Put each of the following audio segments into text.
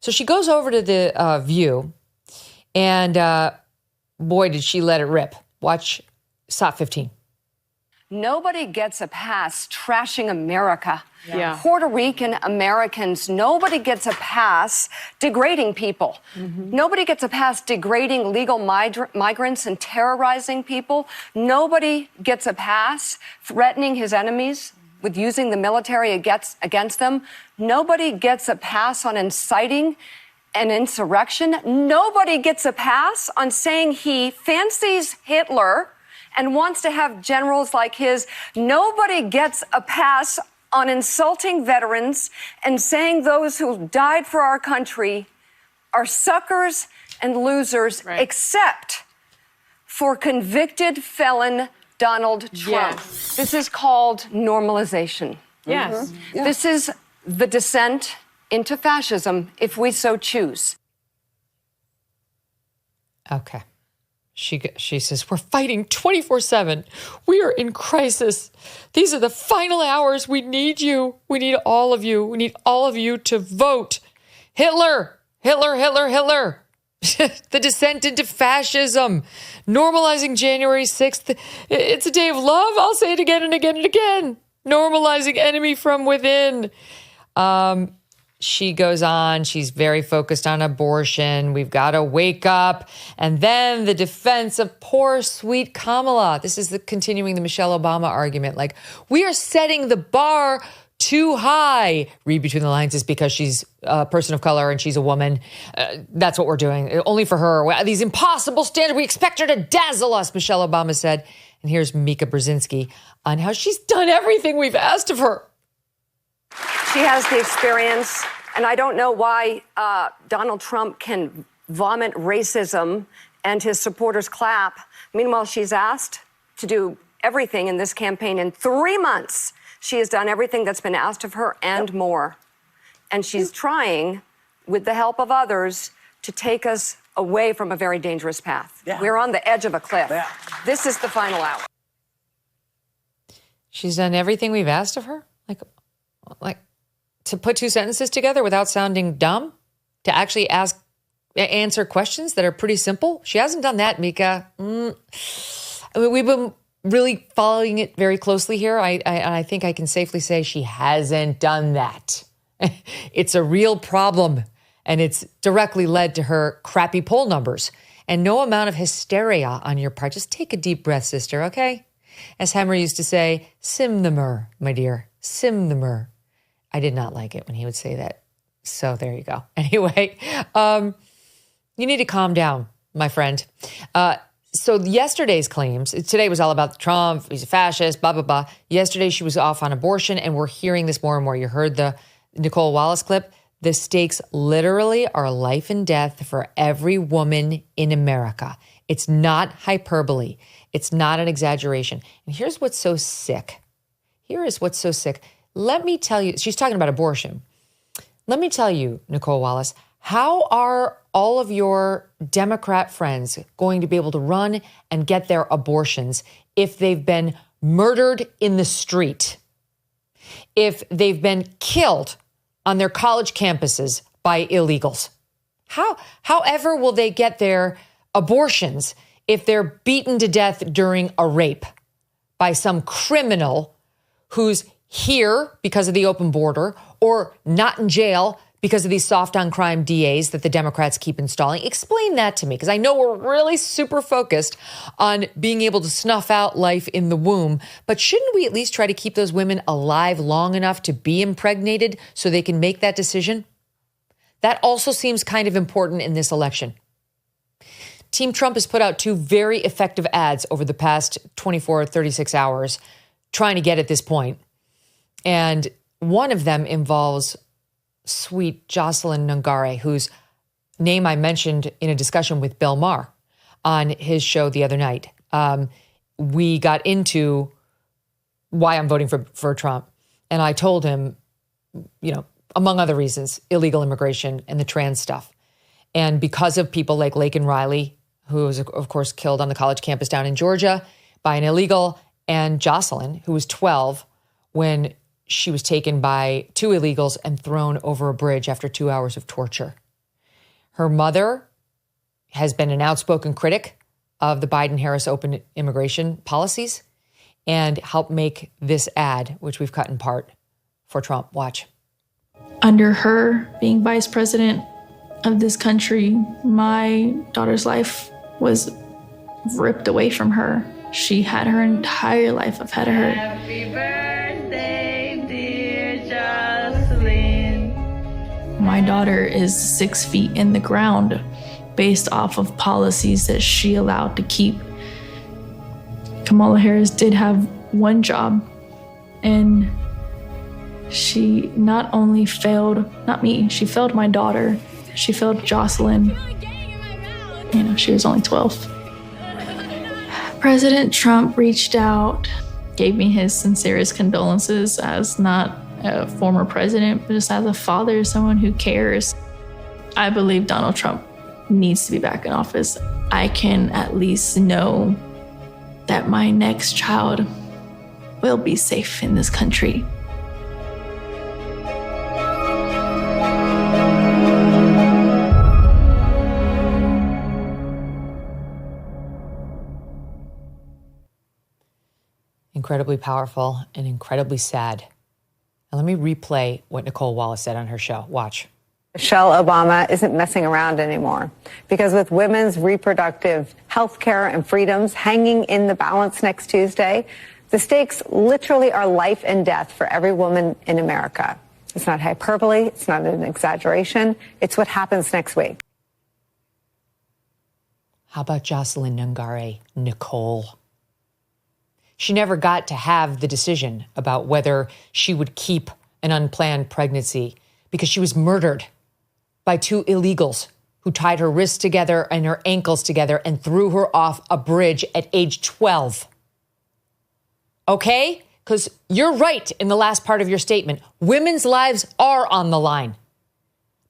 So she goes over to the View, and boy, did she let it rip. Watch SOT 15. Nobody gets a pass trashing America. Yeah. Puerto Rican Americans, nobody gets a pass degrading people. Nobody gets a pass degrading legal migrants and terrorizing people. Nobody gets a pass threatening his enemies with using the military against them. Nobody gets a pass on inciting an insurrection. Nobody gets a pass on saying he fancies Hitler and wants to have generals like his. Nobody gets a pass on insulting veterans and saying those who died for our country are suckers and losers, except for convicted felon Donald Trump. Yes. This is called normalization. Yes. This is the descent into fascism, if we so choose. Okay. She says, we're fighting 24/7. We are in crisis. These are the final hours. We need you. We need all of you. We need all of you to vote. Hitler, Hitler, Hitler, Hitler. The descent into fascism. Normalizing January 6th. It's a day of love. I'll say it again and again and again. Normalizing enemy from within. She goes on. She's very focused on abortion. We've got to wake up. And then the defense of poor, sweet Kamala. This is continuing the Michelle Obama argument. Like, we are setting the bar too high. Read between the lines is because she's a person of color and she's a woman. That's what we're doing. Only for her. These impossible standards. We expect her to dazzle us, Michelle Obama said. And here's Mika Brzezinski on how she's done everything we've asked of her. She has the experience, and I don't know why Donald Trump can vomit racism and his supporters clap. Meanwhile, she's asked to do everything in this campaign. In 3 months, she has done everything that's been asked of her and more. And she's trying, with the help of others, to take us away from a very dangerous path. We're on the edge of a cliff. This is the final hour. She's done everything we've asked of her? Like to put two sentences together without sounding dumb, to actually answer questions that are pretty simple. She hasn't done that, Mika. I mean, we've been really following it very closely here. I think I can safely say she hasn't done that. It's a real problem, and it's directly led to her crappy poll numbers and no amount of hysteria on your part. Just take a deep breath, sister, okay? As Hammer used to say, simmer, my dear, simmer. I did not like it when he would say that. So there you go. Anyway, you need to calm down, my friend. So yesterday's claims, today was all about Trump, he's a fascist, blah, blah, blah. Yesterday she was off on abortion, and we're hearing this more and more. You heard the Nicole Wallace clip. The stakes literally are life and death for every woman in America. It's not hyperbole. It's not an exaggeration. And here's what's so sick. Here is what's so sick. Let me tell you, she's talking about abortion. Let me tell you, Nicole Wallace, how are all of your Democrat friends going to be able to run and get their abortions if they've been murdered in the street, if they've been killed on their college campuses by illegals? However will they get their abortions if they're beaten to death during a rape by some criminal who's here because of the open border or not in jail because of these soft on crime DAs that the Democrats keep installing? Explain that to me, because I know we're really super focused on being able to snuff out life in the womb, but shouldn't we at least try to keep those women alive long enough to be impregnated so they can make that decision? That also seems kind of important in this election. Team Trump has put out 2 very effective ads over the past 24 or 36 hours trying to get at this point. And one of them involves sweet Jocelyn Nungare, whose name I mentioned in a discussion with Bill Maher on his show the other night. We got into why I'm voting for Trump. And I told him, among other reasons, illegal immigration and the trans stuff. And because of people like Laken Riley, who was, of course, killed on the college campus down in Georgia by an illegal, and Jocelyn, who was 12 when she was taken by 2 illegals and thrown over a bridge after 2 hours of torture. Her mother has been an outspoken critic of the Biden-Harris open immigration policies and helped make this ad, which we've cut in part, for Trump. Watch. Under her being vice president of this country, my daughter's life was ripped away from her. She had her entire life ahead of her. Happy birthday, dear Jocelyn. My daughter is 6 feet in the ground based off of policies that she allowed to keep. Kamala Harris did have one job, and she not only failed, not me, she failed my daughter. She failed Jocelyn. You know, she was only 12. President Trump reached out, gave me his sincerest condolences as not a former president, but just as a father, someone who cares. I believe Donald Trump needs to be back in office. I can at least know that my next child will be safe in this country. Incredibly powerful and incredibly sad. And let me replay what Nicole Wallace said on her show. Watch. Michelle Obama isn't messing around anymore, because with women's reproductive health care and freedoms hanging in the balance next Tuesday, the stakes literally are life and death for every woman in America. It's not hyperbole. It's not an exaggeration. It's what happens next week. How about Jocelyn Nungare, Nicole? She never got to have the decision about whether she would keep an unplanned pregnancy because she was murdered by two illegals who tied her wrists together and her ankles together and threw her off a bridge at age 12. Okay? Because you're right in the last part of your statement. Women's lives are on the line.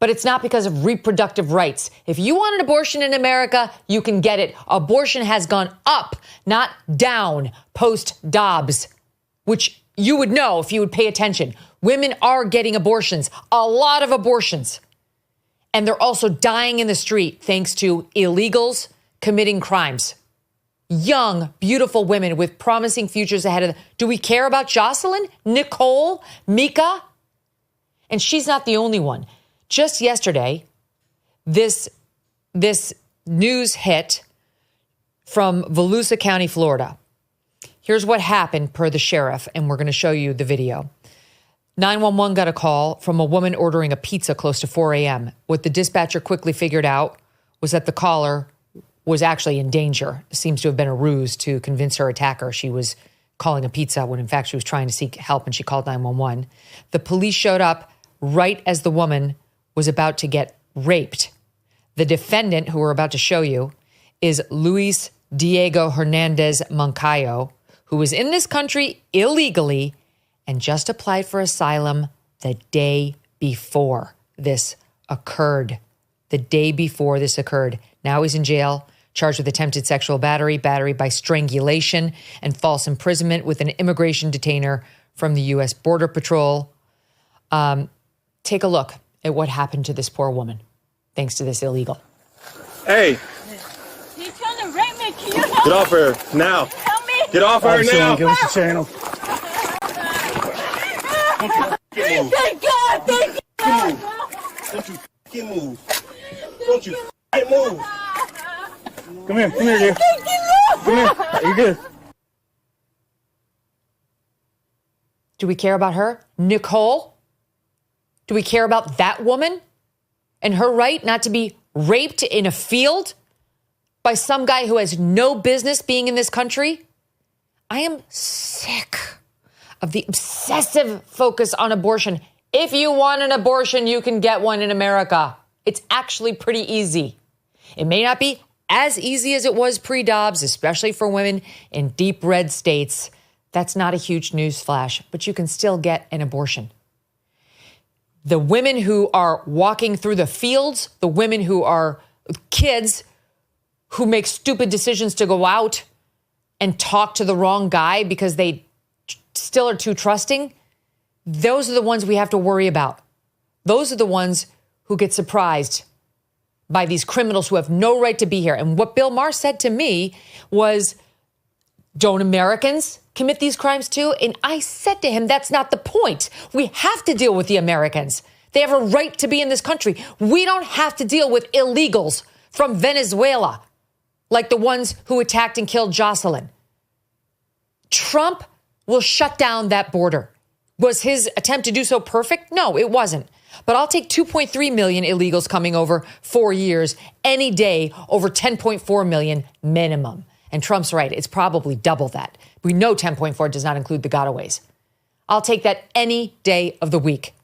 But it's not because of reproductive rights. If you want an abortion in America, you can get it. Abortion has gone up, not down, post-Dobbs, which you would know if you would pay attention. Women are getting abortions, a lot of abortions. And they're also dying in the street thanks to illegals committing crimes. Young, beautiful women with promising futures ahead of them. Do we care about Jocelyn, Nicole, Mika? And she's not the only one. Just yesterday, this news hit from Volusia County, Florida. Here's what happened per the sheriff, and we're going to show you the video. 911 got a call from a woman ordering a pizza close to 4 a.m. What the dispatcher quickly figured out was that the caller was actually in danger. It seems to have been a ruse to convince her attacker she was calling a pizza when in fact she was trying to seek help, and she called 911. The police showed up right as the woman was about to get raped. The defendant, who we're about to show you, is Luis Diego Hernandez Moncayo, who was in this country illegally and just applied for asylum the day before this occurred. The day before this occurred. Now he's in jail, charged with attempted sexual battery, battery by strangulation, and false imprisonment with an immigration detainer from the U.S. Border Patrol. Take a look at what happened to this poor woman, thanks to this illegal. Hey. He's trying to rape me. Can you help Get off her now. Help me. Get off her now. Give us the channel. Thank God. Thank God. Don't you fucking move. Don't you fucking move. Come here, dear. Come here. You're good. Do we care about her? Nicole? Do we care about that woman and her right not to be raped in a field by some guy who has no business being in this country? I am sick of the obsessive focus on abortion. If you want an abortion, you can get one in America. It's actually pretty easy. It may not be as easy as it was pre-Dobbs, especially for women in deep red states. That's not a huge news flash, but you can still get an abortion. The women who are walking through the fields, the women who are kids who make stupid decisions to go out and talk to the wrong guy because they still are too trusting, those are the ones we have to worry about. Those are the ones who get surprised by these criminals who have no right to be here. And what Bill Maher said to me was, don't Americans commit these crimes too? And I said to him, that's not the point. We have to deal with the Americans. They have a right to be in this country. We don't have to deal with illegals from Venezuela, like the ones who attacked and killed Jocelyn. Trump will shut down that border. Was his attempt to do so perfect? No, it wasn't. But I'll take 2.3 million illegals coming over 4 years any day over 10.4 million minimum. And Trump's right. It's probably double that. We know 10.4 does not include the gotaways. I'll take that any day of the week.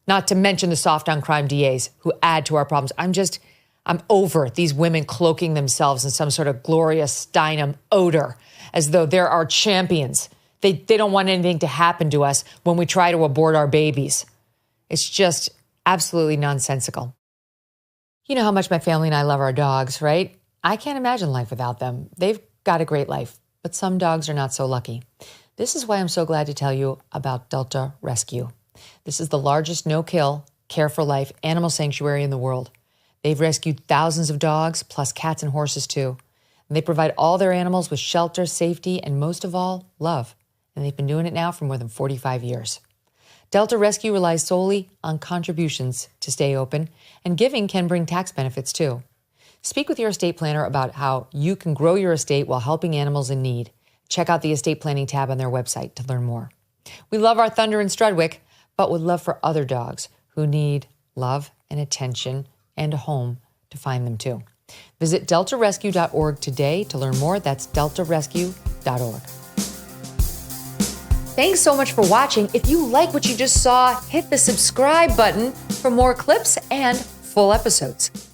Not to mention the soft on crime DAs who add to our problems. I'm over these women cloaking themselves in some sort of Gloria Steinem odor as though they're our champions. They don't want anything to happen to us when we try to abort our babies. It's just absolutely nonsensical. You know how much my family and I love our dogs, right? I can't imagine life without them. They've got a great life, but some dogs are not so lucky. This is why I'm so glad to tell you about Delta Rescue. This is the largest no-kill, care-for-life animal sanctuary in the world. They've rescued thousands of dogs, plus cats and horses too. And they provide all their animals with shelter, safety, and most of all, love. And they've been doing it now for more than 45 years. Delta Rescue relies solely on contributions to stay open, and giving can bring tax benefits too. Speak with your estate planner about how you can grow your estate while helping animals in need. Check out the estate planning tab on their website to learn more. We love our Thunder and Strudwick, but would love for other dogs who need love and attention and a home to find them too. Visit deltarescue.org today to learn more. That's deltarescue.org. Thanks so much for watching. If you like what you just saw, hit the subscribe button for more clips and full episodes.